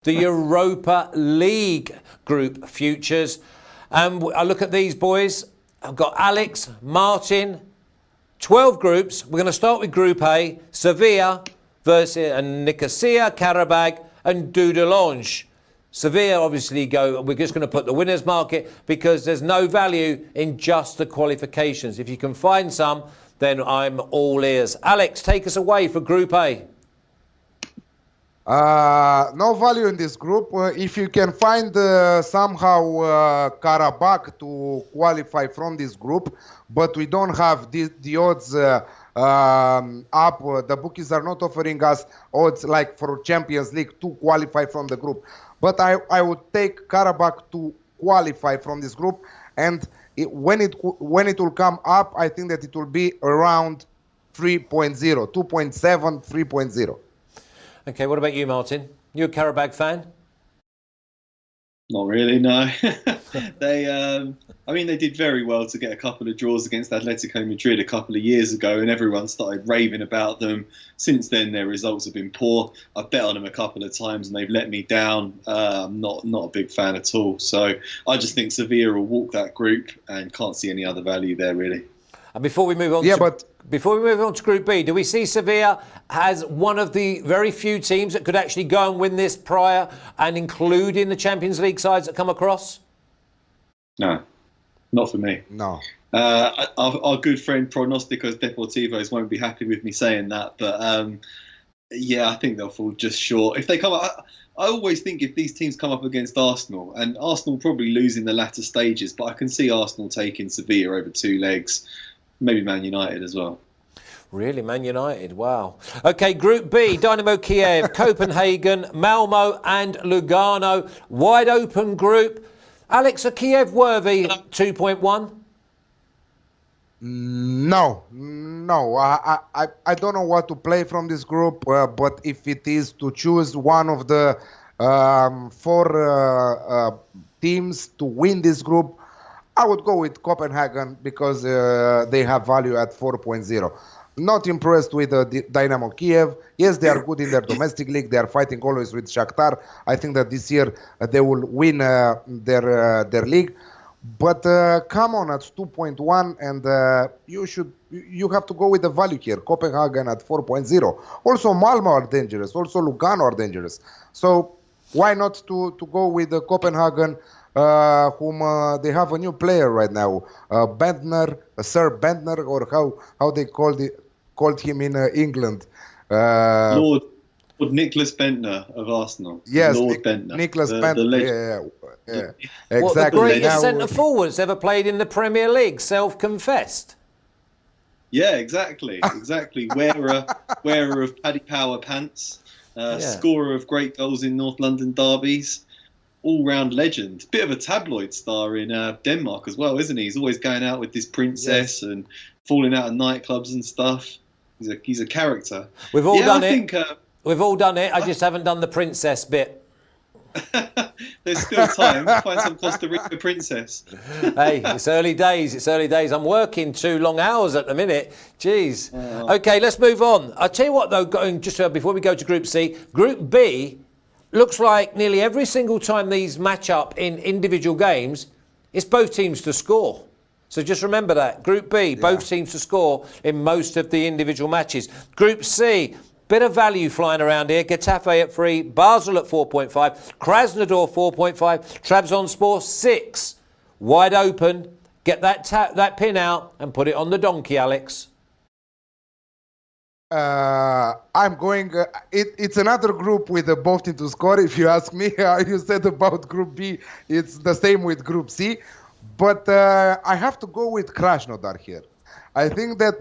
the Europa League group futures. And I look at these boys. I've got Alex, Martin, 12 groups. We're going to start with Group A, Sevilla versus Nicosia, Karabag and Dudelange. Sevilla obviously we're just going to put the winners market because there's no value in just the qualifications. If you can find some, then I'm all ears. Alex, take us away for Group A. No value in this group. If you can find somehow Karabakh to qualify from this group, but we don't have the odds up. The bookies are not offering us odds like for Champions League to qualify from the group. But I would take Karabakh to qualify from this group, and when it will come up, I think that it will be around 3.0, 2.7, 3.0. Okay, what about you, Martin? You a Karabakh fan? Not really, no. I mean, they did very well to get a couple of draws against Atletico Madrid a couple of years ago, and everyone started raving about them. Since then, their results have been poor. I've bet on them a couple of times, and they've let me down. I'm not a big fan at all. So I just think Sevilla will walk that group, and can't see any other value there, really. And before we move on, before we move on to Group B, do we see Sevilla as one of the very few teams that could actually go and win this prior and include in the Champions League sides that come across? No, not for me. No. Our good friend Pronosticos Deportivos won't be happy with me saying that, but yeah, I think they'll fall just short. If they come up, I always think if these teams come up against Arsenal, and Arsenal probably lose in the latter stages, but I can see Arsenal taking Sevilla over 2 legs. Maybe Man United as well. Really, Man United? Wow. Okay, Group B, Dynamo Kiev, Copenhagen, Malmo and Lugano. Wide open group. Alex, are Kiev worthy 2.1? No. I don't know what to play from this group, but if it is to choose one of the 4 teams to win this group, I would go with Copenhagen because they have value at 4.0. Not impressed with Dynamo Kiev. Yes, they are good in their domestic league. They are fighting always with Shakhtar. I think that this year they will win their league. But come on at 2.1, and you have to go with the value here. Copenhagen at 4.0. Also, Malmo are dangerous. Also, Lugano are dangerous. So why not to go with Copenhagen? Whom they have a new player right now, Bendtner, Sir Bendtner, or how they called him in England. Lord Nicholas Bendtner of Arsenal. Yes, Lord Bendtner. Nicholas Bendtner. Yeah, exactly. What, the greatest centre forwards ever played in the Premier League, self-confessed. Yeah, exactly. Wearer of Paddy Power pants, scorer of great goals in North London derbies. All-round legend. Bit of a tabloid star in Denmark as well, isn't he? He's always going out with this princess and falling out of nightclubs and stuff. He's a character. We've all done it. We've all done it. I just haven't done the princess bit. There's still time. Find some Costa Rica princess. Hey, it's early days. It's early days. I'm working 2 long hours at the minute. Jeez. Okay, let's move on. I'll tell you what, though, before we go to Group C, Group B, looks like nearly every single time these match up in individual games, it's both teams to score. So just remember that. Group B, both teams to score in most of the individual matches. Group C, bit of value flying around here. Getafe at 3, Basel at 4.5, Krasnodar 4.5, Trabzonspor 6. Wide open. Get that pin out and put it on the donkey, Alex. I'm going. It's another group with both teams to score. If you ask me, you said about Group B, it's the same with Group C. But I have to go with Krasnodar here. I think that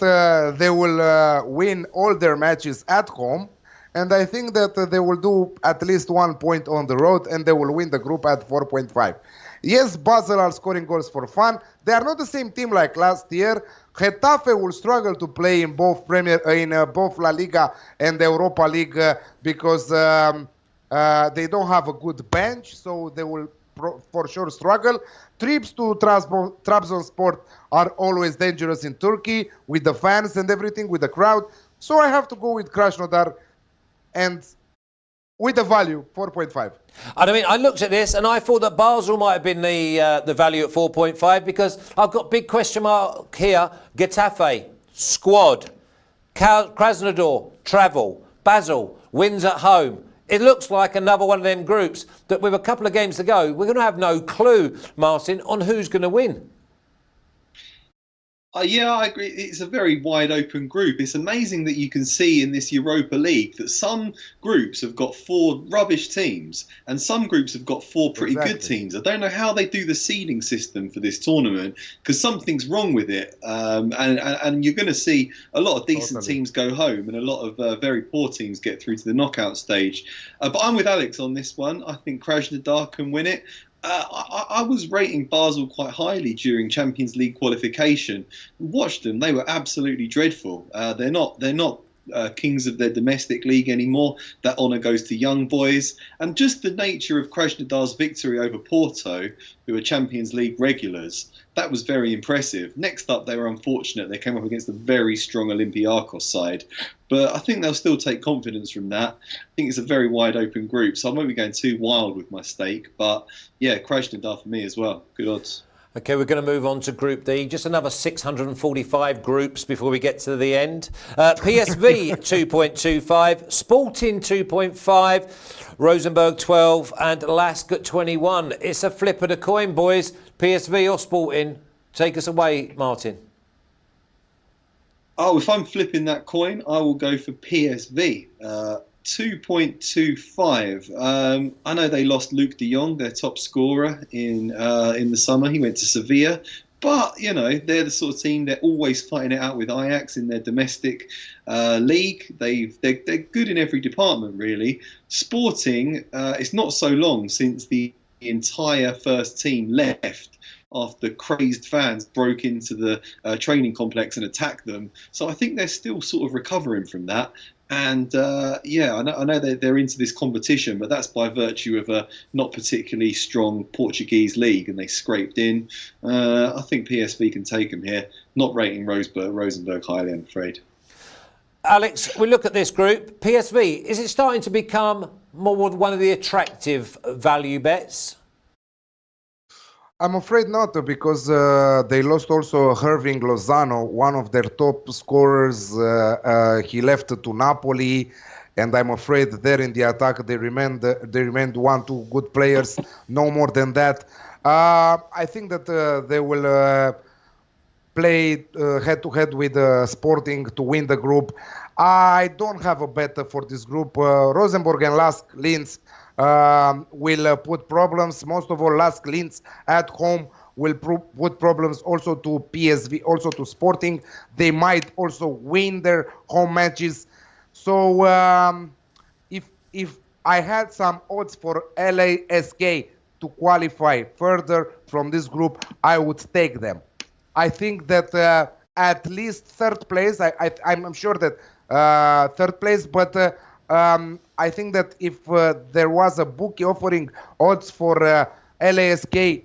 they will win all their matches at home, and I think that they will do at least 1 point on the road, and they will win the group at 4.5. Yes, Basel are scoring goals for fun. They are not the same team like last year. Getafe will struggle to play in both both La Liga and the Europa League because they don't have a good bench, so they will for sure struggle. Trips to Trabzonspor are always dangerous in Turkey with the fans and everything, with the crowd. So I have to go with Krasnodar, and with the value, 4.5. And I mean, I looked at this and I thought that Basel might have been the value at 4.5 because I've got big question mark here. Getafe, squad, Krasnodar, travel, Basel, wins at home. It looks like another one of them groups that with a couple of games to go, we're going to have no clue, Martin, on who's going to win. Yeah, I agree. It's a very wide open group. It's amazing that you can see in this Europa League that some groups have got 4 rubbish teams and some groups have got 4 pretty good teams. I don't know how they do the seeding system for this tournament because something's wrong with it. And you're going to see a lot of decent teams go home and a lot of very poor teams get through to the knockout stage. But I'm with Alex on this one. I think Krasnodar can win it. I was rating Basel quite highly during Champions League qualification. Watched them; they were absolutely dreadful. They're not kings of their domestic league anymore. That honour goes to young boys, and just the nature of Krasnodar's victory over Porto, who are Champions League regulars. That was very impressive. Next up, they were unfortunate. They came up against a very strong Olympiacos side. But I think they'll still take confidence from that. I think it's a very wide open group, so I won't be going too wild with my stake. But yeah, Krasnodar for me as well. Good odds. Okay, we're going to move on to Group D. Just another 645 groups before we get to the end. PSV 2.25, Sporting 2.5, Rosenborg 12 and Lask at 21. It's a flip of the coin, boys. PSV or Sporting? Take us away, Martin. Oh, if I'm flipping that coin, I will go for PSV. 2.25. I know they lost Luke de Jong, their top scorer, in the summer. He went to Sevilla. But, you know, they're the sort of team, they're always fighting it out with Ajax in their domestic league. They're good in every department, really. Sporting, it's not so long since the entire first team left after crazed fans broke into the training complex and attacked them. So I think they're still sort of recovering from that. And yeah, I know they're into this competition, but that's by virtue of a not particularly strong Portuguese league, and they scraped in. I think PSV can take them here. Not rating Rosenborg highly, I'm afraid. Alex, we look at this group. PSV, is it starting to become more one of the attractive value bets? I'm afraid not, because they lost also Irving Lozano, one of their top scorers. He left to Napoli, and I'm afraid there in the attack they remained 1-2 good players, no more than that. I think that they will play head-to-head with Sporting to win the group. I don't have a bet for this group. Rosenborg and Lask Linz will put problems. Most of all, Lask Linz at home will put problems also to PSV, also to Sporting. They might also win their home matches. So if I had some odds for LASK to qualify further from this group, I would take them. I think that at least third place, I'm sure that third place, but I think that if there was a bookie offering odds for LASK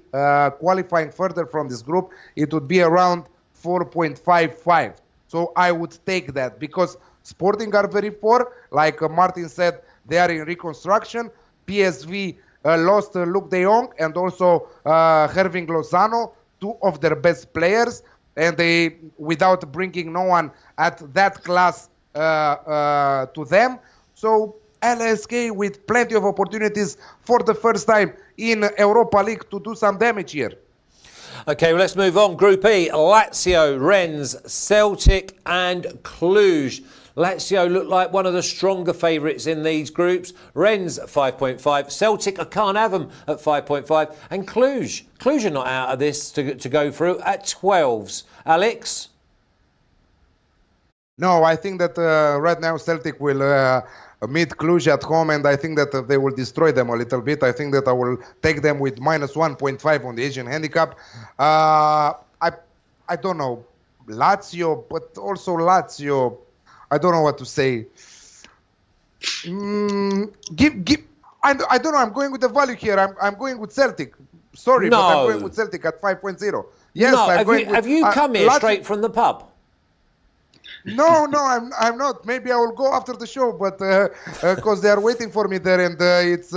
qualifying further from this group, it would be around 4.55. So I would take that, because Sporting are very poor. Like Martin said, they are in reconstruction. PSV lost Luke de Jong and also Irving Lozano, 2 of their best players, and they, without bringing no one at that class to them. So LSK with plenty of opportunities for the first time in Europa League to do some damage here. Okay, well, let's move on. Group E, Lazio, Rennes, Celtic and Cluj. Lazio look like one of the stronger favourites in these groups. Rennes at 5.5. Celtic, I can't have them at 5.5. And Cluj are not out of this to go through at 12s. Alex? No, I think that right now Celtic will meet Cluj at home, and I think that they will destroy them a little bit. I think that I will take them with minus 1.5 on the Asian handicap. I don't know, Lazio, but also Lazio, I don't know what to say. I don't know. I'm going with the value here. I'm going with Celtic. Sorry, no. But I'm going with Celtic at 5.0. Yes, no, have you come here straight from the pub? No, I'm not. Maybe I will go after the show, but because they are waiting for me there, and it's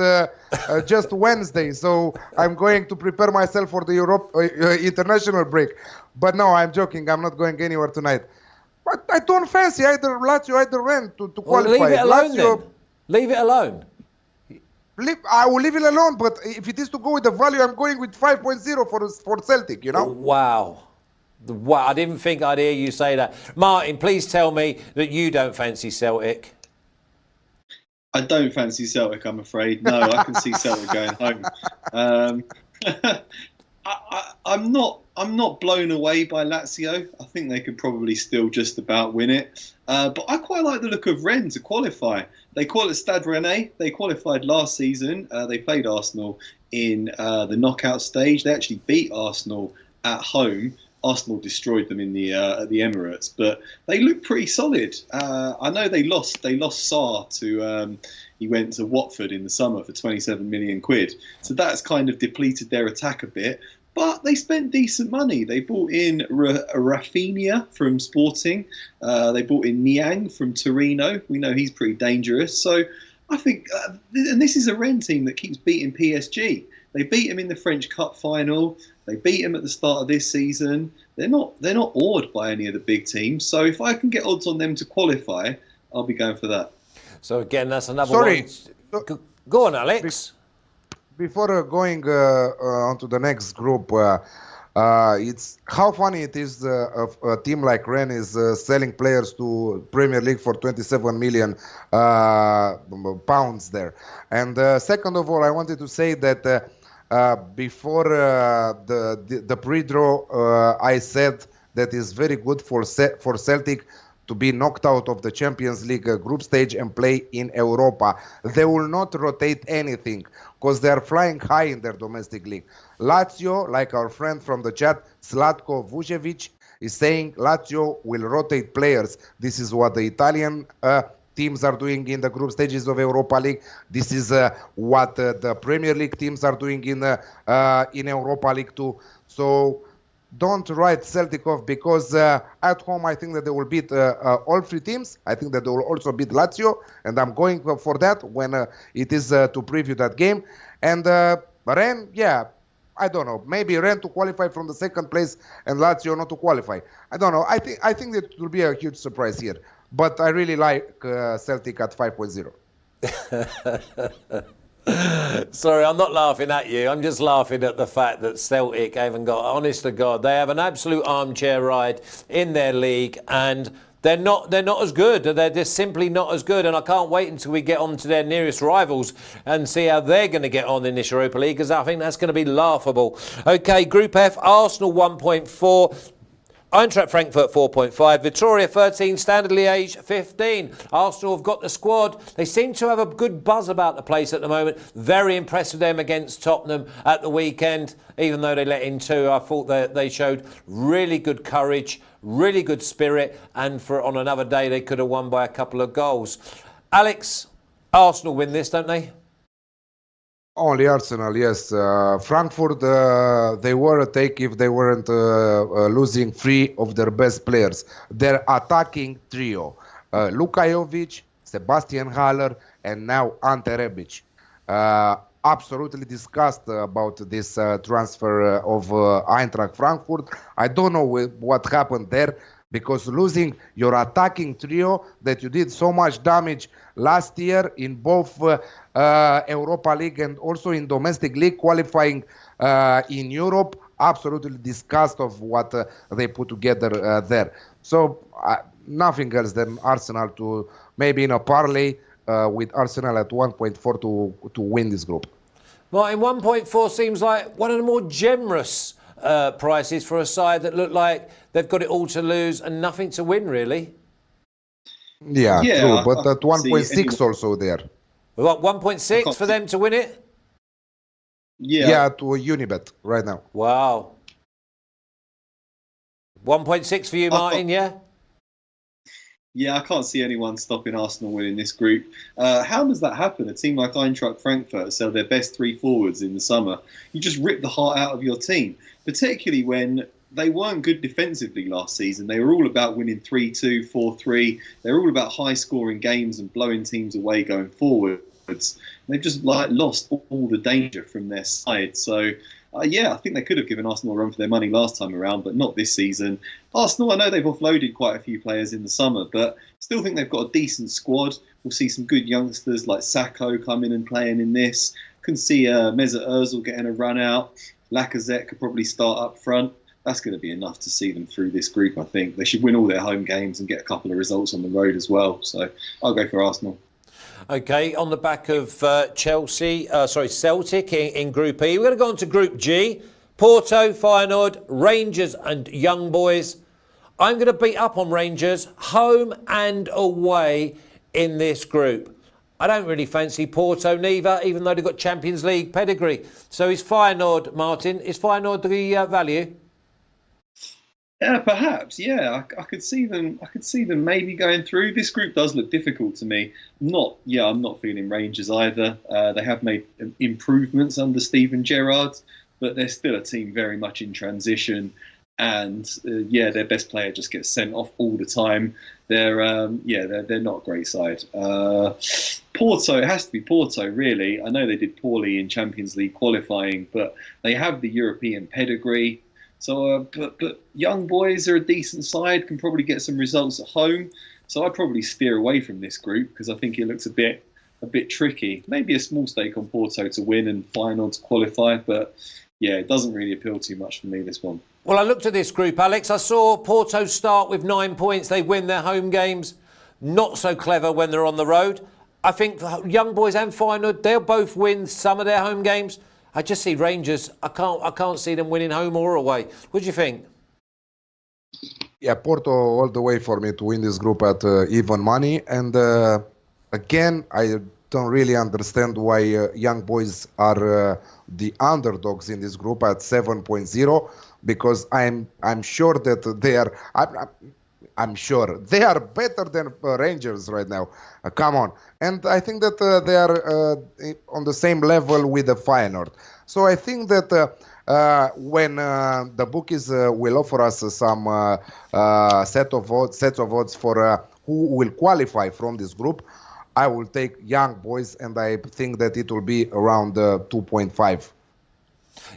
just Wednesday, so I'm going to prepare myself for the international break. But no, I'm joking. I'm not going anywhere tonight. But I don't fancy either Lazio, either Rennes to qualify. Leave it alone Lazio, then. Leave it alone. I will leave it alone, but if it is to go with the value, I'm going with 5.0 for Celtic, you know? Wow. Wow, I didn't think I'd hear you say that. Martin, please tell me that you don't fancy Celtic. I don't fancy Celtic, I'm afraid. No, I can see Celtic going home. I'm not blown away by Lazio. I think they could probably still just about win it. But I quite like the look of Rennes to qualify. They call it Stade Rennais. They qualified last season. They played Arsenal in the knockout stage. They actually beat Arsenal at home. Arsenal destroyed them in the Emirates, but they look pretty solid. I know they lost Sarr to he went to Watford in the summer for 27 million quid. So that's kind of depleted their attack a bit. But they spent decent money. They bought in Rafinha from Sporting. They bought in Niang from Torino. We know he's pretty dangerous. So I think, and this is a Rennes team that keeps beating PSG. They beat him in the French Cup final. They beat him at the start of this season. They're not awed by any of the big teams. So if I can get odds on them to qualify, I'll be going for that. So again, that's another one. Go on, Alex. Before going on to the next group, it's how funny it is a team like Rennes is selling players to Premier League for 27 million pounds there. And second of all, I wanted to say that before the pre-draw, I said that it's very good for Celtic to be knocked out of the Champions League group stage and play in Europa. They will not rotate anything because they are flying high in their domestic league. Lazio, like our friend from the chat, Zlatko Vucevic, is saying Lazio will rotate players. This is what the Italian teams are doing in the group stages of Europa League. This is what the Premier League teams are doing in Europa League too. So don't write Celtic off because at home I think that they will beat all three teams. I think that they will also beat Lazio, and I'm going for that when it is to preview that game. And Rennes, yeah, I don't know. Maybe Rennes to qualify from the second place and Lazio not to qualify. I don't know. I think that it will be a huge surprise here. But I really like Celtic at 5.0. Sorry, I'm not laughing at you. I'm just laughing at the fact that Celtic haven't got, honest to God, they have an absolute armchair ride in their league and they're not as good. They're just simply not as good. And I can't wait until we get on to their nearest rivals and see how they're going to get on in this Europa League, because I think that's going to be laughable. Okay, Group F, Arsenal 1.4. Eintracht Frankfurt 4.5, Victoria 13, Standard Liège 15. Arsenal have got the squad. They seem to have a good buzz about the place at the moment. Very impressed with them against Tottenham at the weekend. Even though they let in two, I thought that they showed really good courage, really good spirit, and on another day they could have won by a couple of goals. Alex, Arsenal win this, don't they? Only Arsenal, yes. Frankfurt, they were a take if they weren't losing three of their best players. Their attacking trio, Luka Jovic, Sebastian Haller, and now Ante Rebic. Absolutely discussed about this transfer of Eintracht Frankfurt. I don't know what happened there, because losing your attacking trio that you did so much damage last year in both Europa League and also in domestic league qualifying in Europe, absolutely disgust of what they put together there. So nothing else than Arsenal to maybe in a parlay with Arsenal at 1.4 to win this group. Martin, 1.4 seems like one of the more generous prices for a side that look like they've got it all to lose and nothing to win, really. Yeah, true. But at 1.6 also there. What, 1.6 for them to win it? Yeah, to a Unibet right now. Wow. 1.6 for you, Martin, yeah? Yeah, I can't see anyone stopping Arsenal winning this group. How does that happen? A team like Eintracht Frankfurt sell their best three forwards in the summer. You just rip the heart out of your team, particularly when they weren't good defensively last season. They were all about winning 3-2, 4-3. They were all about high-scoring games and blowing teams away going forwards. They've just lost all the danger from their side. So, yeah, I think they could have given Arsenal a run for their money last time around, but not this season. Arsenal, I know they've offloaded quite a few players in the summer, but still think they've got a decent squad. We'll see some good youngsters like Sakho come in and playing in this. Can see Mesut Ozil getting a run out. Lacazette could probably start up front. That's going to be enough to see them through this group, I think. They should win all their home games and get a couple of results on the road as well. So I'll go for Arsenal. OK, on the back of Celtic in Group E. We're going to go on to Group G. Porto, Feyenoord, Rangers and Young Boys. I'm going to beat up on Rangers home and away in this group. I don't really fancy Porto neither, even though they've got Champions League pedigree. So is Feyenoord, Martin, is Feyenoord the value? Yeah, perhaps. Yeah, I could see them. I could see them maybe going through. This group does look difficult to me. I'm not feeling Rangers either. They have made improvements under Steven Gerrard, but they're still a team very much in transition. And their best player just gets sent off all the time. They're not a great side. Porto, it has to be Porto, really. I know they did poorly in Champions League qualifying, but they have the European pedigree. So, but Young Boys are a decent side, can probably get some results at home. So I'd probably steer away from this group because I think it looks a bit tricky. Maybe a small stake on Porto to win and Feyenoord to qualify, but yeah, it doesn't really appeal too much for me, this one. Well, I looked at this group, Alex. I saw Porto start with 9 points. They win their home games. Not so clever when they're on the road. I think Young Boys and Feyenoord, they'll both win some of their home games. I just see Rangers. I can't see them winning home or away. What do you think? Yeah, Porto all the way for me to win this group at even money. And again, I don't really understand why Young Boys are the underdogs in this group at 7.0, because I'm sure that they are. I'm sure they are better than Rangers right now. Come on. And I think that they are on the same level with the Feyenoord. So I think that when the bookies will offer us some sets of odds for who will qualify from this group, I will take Young Boys, and I think that it will be around 2.5.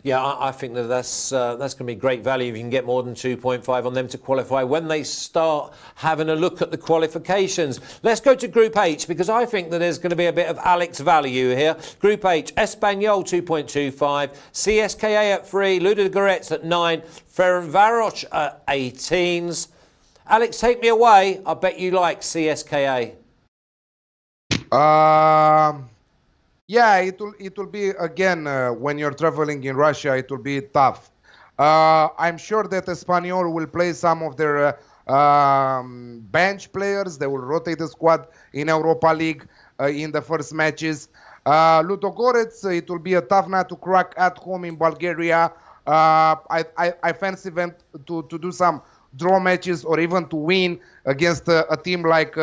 Yeah, I think that's going to be great value if you can get more than 2.5 on them to qualify when they start having a look at the qualifications. Let's go to Group H, because I think that there's going to be a bit of Alex value here. Group H, Espanyol 2.25, CSKA at 3, Ludogorets at 9, Ferencváros at 18s. Alex, take me away. I bet you like CSKA. Yeah, it will be, again, when you're traveling in Russia, it will be tough. I'm sure that Espanyol will play some of their bench players. They will rotate the squad in Europa League in the first matches. Ludogorets, it will be a tough nut to crack at home in Bulgaria. I fancy them to do some draw matches or even to win against a team like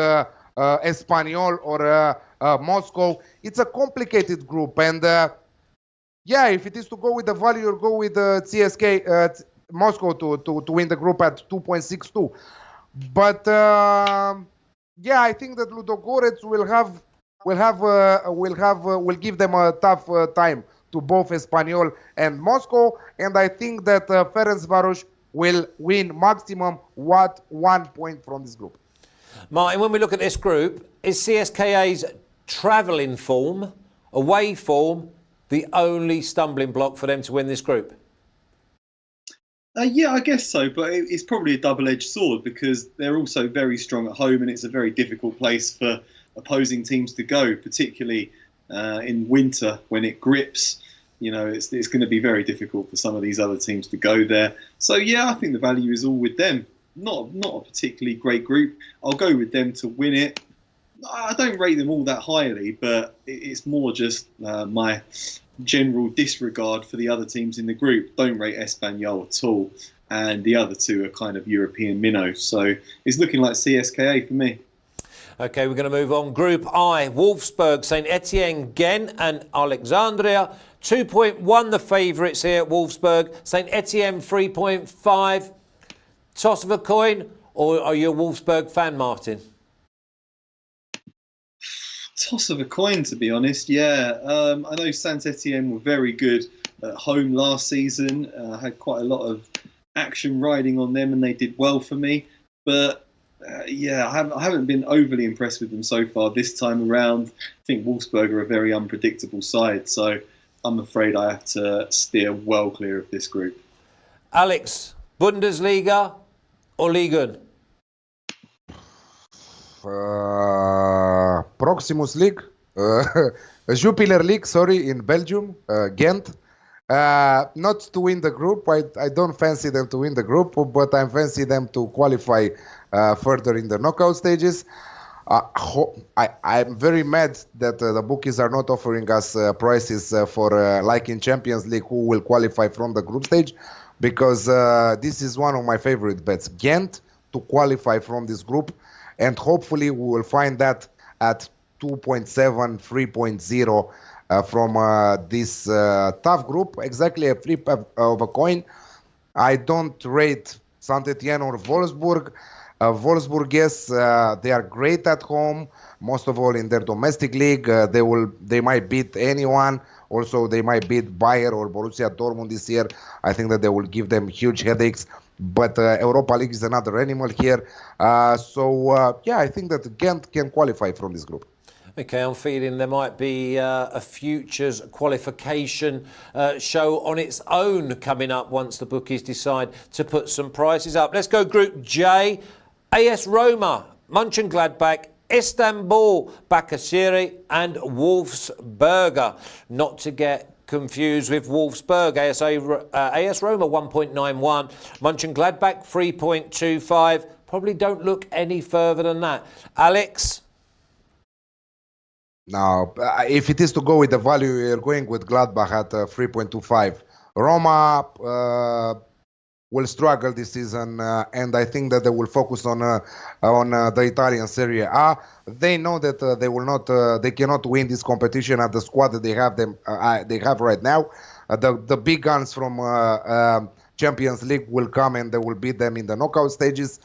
Espanyol or Moscow. It's a complicated group, and if it is to go with the value, or go with CSK Moscow to win the group at 2.62. But I think that Ludogorets will give them a tough time to both Espanyol and Moscow, and I think that Ferencváros will win maximum 1 point from this group. Martin, when we look at this group, is CSKA's travelling form, away form, the only stumbling block for them to win this group? Yeah, I guess so, but it's probably a double-edged sword because they're also very strong at home, and it's a very difficult place for opposing teams to go, particularly in winter when it grips. You know, it's going to be very difficult for some of these other teams to go there. So yeah, I think the value is all with them. Not a particularly great group. I'll go with them to win it. I don't rate them all that highly, but it's more just my general disregard for the other teams in the group. Don't rate Espanyol at all, and the other two are kind of European minnows. So it's looking like CSKA for me. OK, we're going to move on. Group I, Wolfsburg, St Etienne, Ghent and Alexandria, 2.1 the favourites here at Wolfsburg. St Etienne 3.5. Toss of a coin, or are you a Wolfsburg fan, Martin? Toss of a coin, to be honest. Yeah, I know Saint Etienne were very good at home last season. Had quite a lot of action riding on them, and they did well for me. But yeah, I haven't been overly impressed with them so far this time around. I think Wolfsburg are a very unpredictable side, so I'm afraid I have to steer well clear of this group. Alex, Bundesliga or Ligue 1? Proximus League, Jupiler League, sorry, in Belgium, Ghent. Not to win the group. I don't fancy them to win the group, but I fancy them to qualify further in the knockout stages. I'm very mad that the bookies are not offering us prices for like in Champions League who will qualify from the group stage, because this is one of my favorite bets. Ghent to qualify from this group, and hopefully we will find that at 2.7, 3.0 from this tough group. Exactly a flip of a coin. I don't rate Saint Etienne or Wolfsburg. Wolfsburg, yes, they are great at home. Most of all in their domestic league, they might beat anyone. Also, they might beat Bayern or Borussia Dortmund this year. I think that they will give them huge headaches. But Europa League is another animal here. Yeah, I think that Ghent can qualify from this group. Okay, I'm feeling there might be a futures qualification show on its own coming up once the bookies decide to put some prices up. Let's go Group J. AS Roma, Mönchengladbach, Istanbul, Başakşehir and Wolfsberger. Not to get confused with Wolfsburg. AS Roma 1.91, Mönchengladbach 3.25. Probably don't look any further than that. Alex? Now, if it is to go with the value, you're going with Gladbach at 3.25. Roma will struggle this season, and I think that they will focus on the Italian Serie A. They know that they cannot win this competition at the squad that they have right now. The big guns from Champions League will come and they will beat them in the knockout stages.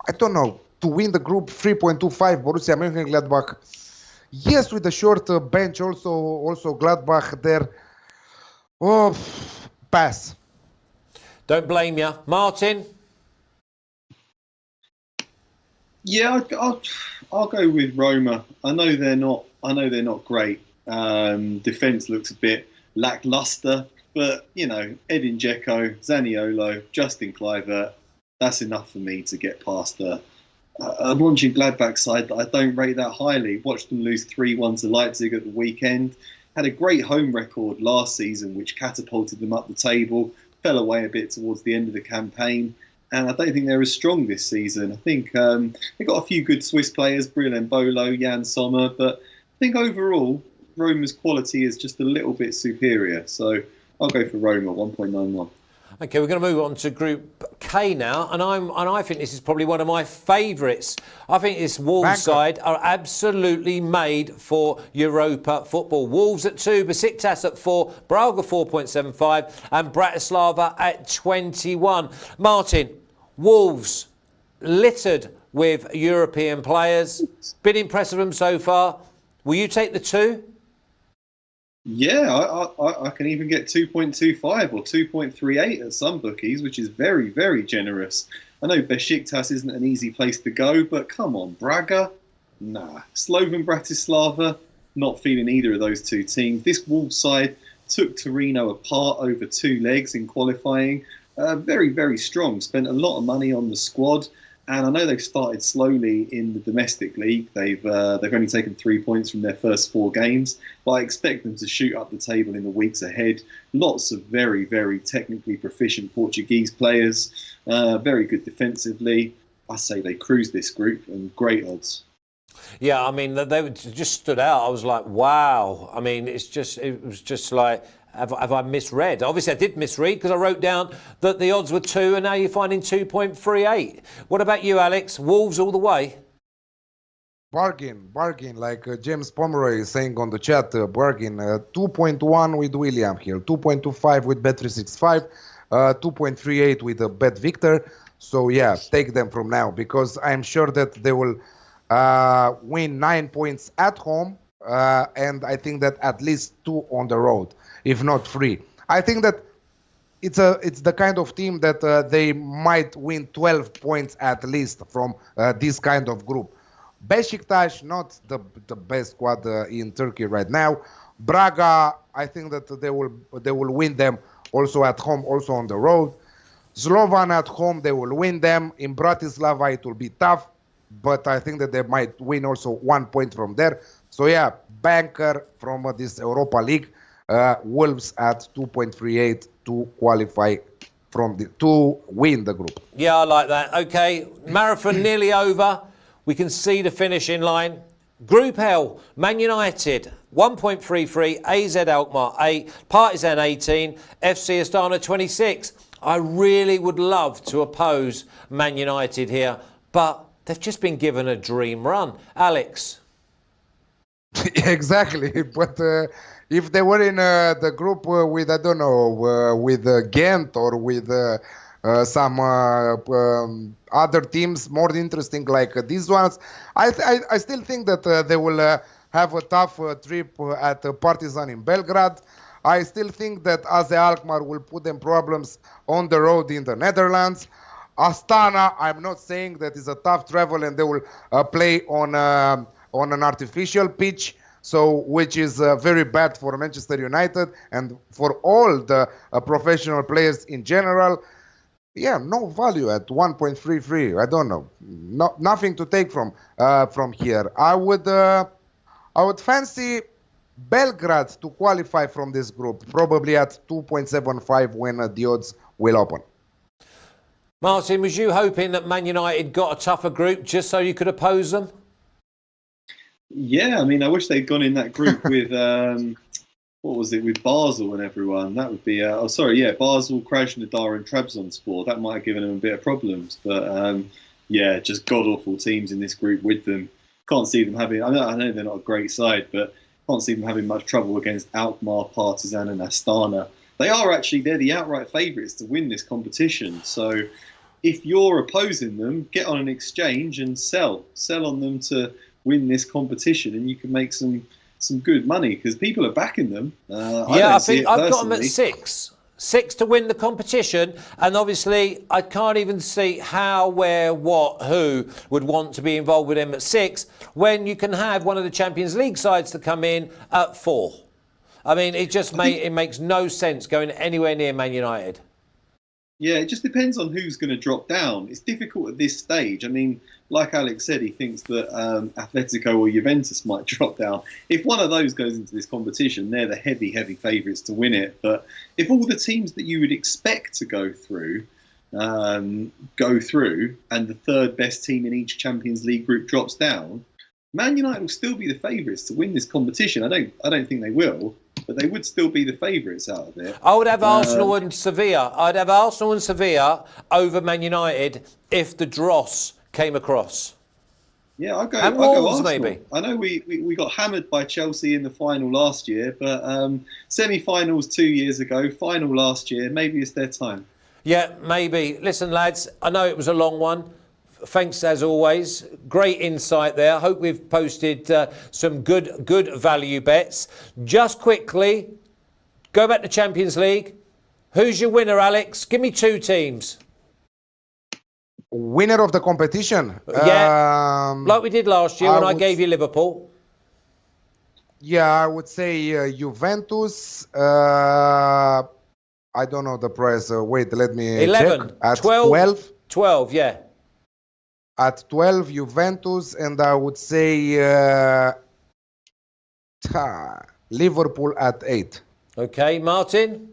I don't know, to win the group 3.25 Borussia Mönchengladbach. Yes, with the short bench, also Gladbach there. Oh, pass. Don't blame you, Martin. Yeah, I'll go with Roma. I know they're not great. Defense looks a bit lackluster, but you know, Edin Dzeko, Zaniolo, Justin Kluivert, that's enough for me to get past a Mönchengladbach side that I don't rate that highly. Watched them lose 3-1 to Leipzig at the weekend. Had a great home record last season, which catapulted them up the table. Fell away a bit towards the end of the campaign. And I don't think they're as strong this season. I think they've got a few good Swiss players, Bril Embolo, Jan Sommer. But I think overall, Roma's quality is just a little bit superior. So I'll go for Roma, 1.91. Okay, we're going to move on to Group K now, and I think this is probably one of my favourites. I think this Wolves side are absolutely made for Europa football. Wolves at 2, Besiktas at 4, Braga 4.75, and Bratislava at 21. Martin, Wolves littered with European players. Been impressed with them so far. Will you take the 2? Yeah, I can even get 2.25 or 2.38 at some bookies, which is very, very generous. I know Besiktas isn't an easy place to go, but come on, Braga? Nah. Slovan Bratislava? Not feeling either of those two teams. This Wolves side took Torino apart over 2 legs in qualifying. Very, very strong. Spent a lot of money on the squad. And I know they've started slowly in the domestic league. They've only taken 3 points from their first 4 games, but I expect them to shoot up the table in the weeks ahead. Lots of very, very technically proficient Portuguese players, very good defensively. I say they cruise this group and great odds. Yeah, I mean, they just stood out. I was like, wow. I mean, it was just like, have I misread? Obviously, I did misread because I wrote down that the odds were 2 and now you're finding 2.38. What about you, Alex? Wolves all the way? Bargain, like James Pomeroy is saying on the chat, bargain. 2.1 with William Hill, 2.25 with Bet365, 2.38 with Bet Victor. So yeah, take them from now, because I'm sure that they will win 9 points at home, and I think that at least 2 on the road, if not 3. I think that it's the kind of team that they might win 12 points at least from this kind of group. Beşiktaş, not the best squad in Turkey right now. Braga, I think that they will win them also at home, also on the road. Slovan at home, they will win them. In Bratislava, it will be tough, but I think that they might win also 1 point from there. So yeah, banker from this Europa League, Wolves at 2.38 to qualify to win the group. Yeah, I like that. Okay, marathon nearly over. We can see the finishing line. Group L, Man United, 1.33, AZ Alkmaar 8, Partizan 18, FC Astana 26. I really would love to oppose Man United here, but they've just been given a dream run. Alex. Exactly, but if they were in the group with, I don't know, with Ghent or with some other teams more interesting like these ones, I still think that they will have a tough trip at Partizan in Belgrade. I still think that AZ Alkmaar will put them problems on the road in the Netherlands. Astana, I'm not saying that is a tough travel and they will play on an artificial pitch, so which is very bad for Manchester United and for all the professional players in general. Yeah, no value at 1.33. I don't know, nothing to take from here. I would fancy Belgrade to qualify from this group, probably at 2.75 when the odds will open. Martin, was you hoping that Man United got a tougher group just so you could oppose them? Yeah, I mean, I wish they'd gone in that group with, what was it, with Basel and everyone. That would be, Basel, Krasnodar and Trabzonspor. That might have given them a bit of problems. But, yeah, just god-awful teams in this group with them. Can't see them having, I know they're not a great side, but can't see them having much trouble against Alkmaar, Partizan and Astana. They're the outright favourites to win this competition. So if you're opposing them, get on an exchange and sell on them to win this competition, and you can make some good money because people are backing them. I think I've got them at 6 to win the competition, and obviously I can't even see how, where, what, who would want to be involved with them at 6 when you can have one of the Champions League sides to come in at 4. I mean, it makes no sense going anywhere near Man United. Yeah, it just depends on who's going to drop down. It's difficult at this stage. I mean, like Alex said, he thinks that Atletico or Juventus might drop down. If one of those goes into this competition, they're the heavy favourites to win it. But if all the teams that you would expect to go through, and the third best team in each Champions League group drops down, Man United will still be the favourites to win this competition. I don't think they will, but they would still be the favourites out of it. I would have Arsenal and Sevilla. I'd have Arsenal and Sevilla over Man United if the dross came across. Yeah, I'll go Wolves, Arsenal. maybe. I know we got hammered by Chelsea in the final last year, but semi-finals 2 years ago, final last year, maybe it's their time. Yeah, maybe. Listen, lads, I know it was a long one. Thanks as always. Great insight there. I hope we've posted some good value bets. Just quickly, go back to Champions League. Who's your winner, Alex? Give me 2 teams. Winner of the competition? Yeah, like we did last year when I gave you Liverpool. Yeah, I would say Juventus. I don't know the price. Wait, let me 11. check. At 12? 12, yeah. At 12, Juventus, and I would say Liverpool at 8. Okay, Martin?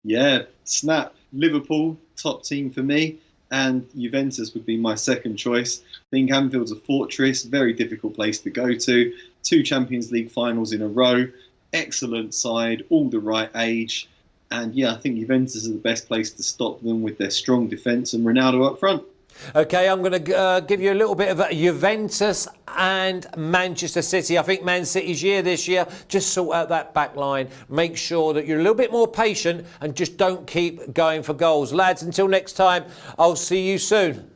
Yeah, snap. Liverpool, top team for me, and Juventus would be my second choice. I think Anfield's a fortress, very difficult place to go to. 2 Champions League finals in a row, excellent side, all the right age. And yeah, I think Juventus is the best place to stop them with their strong defence and Ronaldo up front. Okay, I'm going to give you a little bit of Juventus and Manchester City. I think Man City's year this year, just sort out that back line. Make sure that you're a little bit more patient and just don't keep going for goals. Lads, until next time, I'll see you soon.